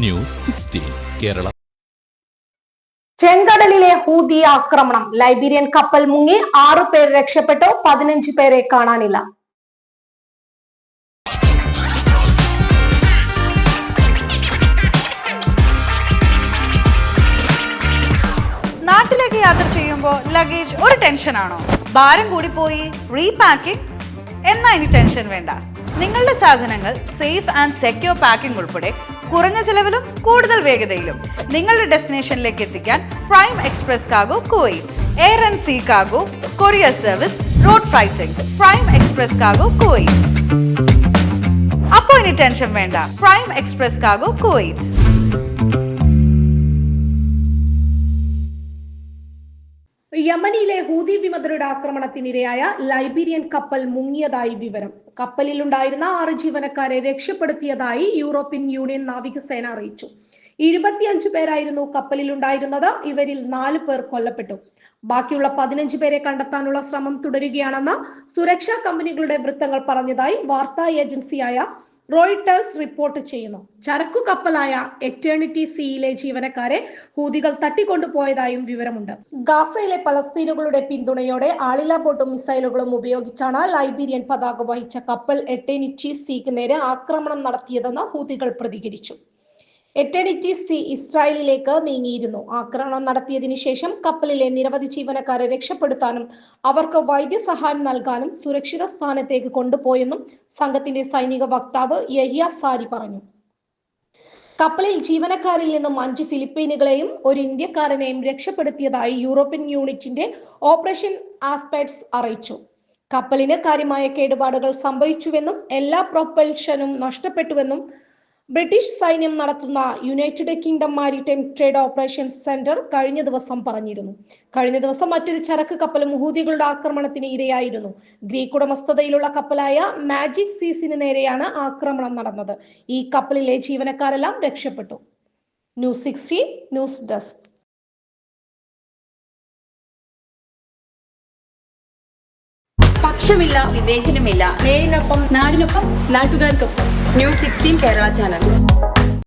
News 16 Kerala. ചെങ്കടലിലെ Houthi ആക്രമണം. Liberian കപ്പൽ മുങ്ങി 6 പേർ രക്ഷപ്പെട്ടു, 15 പേരെ കാണാനില്ല. നാട്ടിലേക്ക് യാത്ര ചെയ്യുമ്പോൾ ലഗേജ് ഒരു ടെൻഷനാണോ? ഭാരം കൂടി പോയി റീപാക്കിംഗ്? എന്നാ ഇനി ടെൻഷൻ വേണ്ട. നിങ്ങളുടെ സാധനങ്ങൾ സേഫ് ആൻഡ് സെക്യൂർ പാക്കിംഗ് ഉൾപ്പെടെ കുറഞ്ഞ ചിലവിലും കൂടുതൽ വേഗതയിലും നിങ്ങളുടെ ഡെസ്റ്റിനേഷനിലേക്ക് എത്തിക്കാൻ Prime Express Cargo Kuwait. Air and sea cargo, courier service, road freighting. Prime Express Cargo Kuwait. അപ്പോൾ ഇനി ടെൻഷൻ വേണ്ട. Prime Express Cargo Kuwait. യമനിലെ ഹൂതി വിമതരുടെ ആക്രമണത്തിനിരയായ ലൈബീരിയൻ കപ്പൽ മുങ്ങിയതായി വിവരം. കപ്പലിലുണ്ടായിരുന്ന 6 ജീവനക്കാരെ രക്ഷപ്പെടുത്തിയതായി യൂറോപ്യൻ യൂണിയൻ നാവികസേന അറിയിച്ചു. 25 പേരായിരുന്നു കപ്പലിലുണ്ടായിരുന്നത്. ഇവരിൽ 4 പേർ കൊല്ലപ്പെട്ടു. ബാക്കിയുള്ള 15 പേരെ കണ്ടെത്താനുള്ള ശ്രമം തുടരുകയാണെന്ന് സുരക്ഷാ കമ്പനികളുടെ വൃത്തങ്ങൾ പറഞ്ഞതായി വാർത്താ ഏജൻസിയായ റോയിട്ടേഴ്സ് റിപ്പോർട്ട് ചെയ്യുന്നു. ചരക്കു കപ്പലായ എറ്റേണിറ്റി സീയിലെ ജീവനക്കാരെ ഹൂതികൾ തട്ടിക്കൊണ്ടുപോയതായും വിവരമുണ്ട്. ഗാസയിലെ പലസ്തീനുകളുടെ പിന്തുണയോടെ ആളില്ലാ ബോട്ടും മിസൈലുകളും ഉപയോഗിച്ചാണ് ലൈബീരിയൻ പതാക വഹിച്ച കപ്പൽ എറ്റേണിറ്റി സീക്ക് നേരെ ആക്രമണം നടത്തിയതെന്ന് ഹൂതികൾ പ്രതികരിച്ചു. എറ്റേണിറ്റി സീ ഇസ്രായേലിലേക്ക് നീങ്ങിയിരുന്നു. ആക്രമണം നടത്തിയതിനു ശേഷം കപ്പലിലെ നിരവധി ജീവനക്കാരെ രക്ഷപ്പെടുത്താനും അവർക്ക് വൈദ്യസഹായം നൽകാനും സുരക്ഷിത സ്ഥാനത്തേക്ക് കൊണ്ടുപോയെന്നും സംഘത്തിന്റെ സൈനിക വക്താവ് യഹിയ സാരി പറഞ്ഞു. കപ്പലിൽ ജീവനക്കാരിൽ നിന്നും 5 ഫിലിപ്പീനുകളെയും 1 ഇന്ത്യക്കാരനെയും രക്ഷപ്പെടുത്തിയതായി യൂറോപ്യൻ യൂണിറ്റിന്റെ ഓപ്പറേഷൻ ആസ്പെക്ട്സ് അറിയിച്ചു. കപ്പലിന് കാര്യമായ കേടുപാടുകൾ സംഭവിച്ചുവെന്നും എല്ലാ പ്രൊപ്പൽഷനും നഷ്ടപ്പെട്ടുവെന്നും ബ്രിട്ടീഷ് സൈന്യം നടത്തുന്ന United kingdom maritime trade operations centre കഴിഞ്ഞ ദിവസം പറഞ്ഞിരുന്നു. കഴിഞ്ഞ ദിവസം മറ്റൊരു ചരക്ക് കപ്പലും ഹൂതികളുടെ ആക്രമണത്തിന് ഇരയായിരുന്നു. ഗ്രീക്ക് ഉടമസ്ഥതയിലുള്ള കപ്പലായ മാജിക് സീസിന് നേരെയാണ് ആക്രമണം നടന്നത്. ഈ കപ്പലിലെ ജീവനക്കാരെല്ലാം രക്ഷപ്പെട്ടു. News 16 News desk. പക്ഷമില്ല, വിവേചനമില്ല. നേരിനൊപ്പം, നാടിനൊപ്പം, നാട്ടുകാർക്കൊപ്പം. News 16 Kerala channel.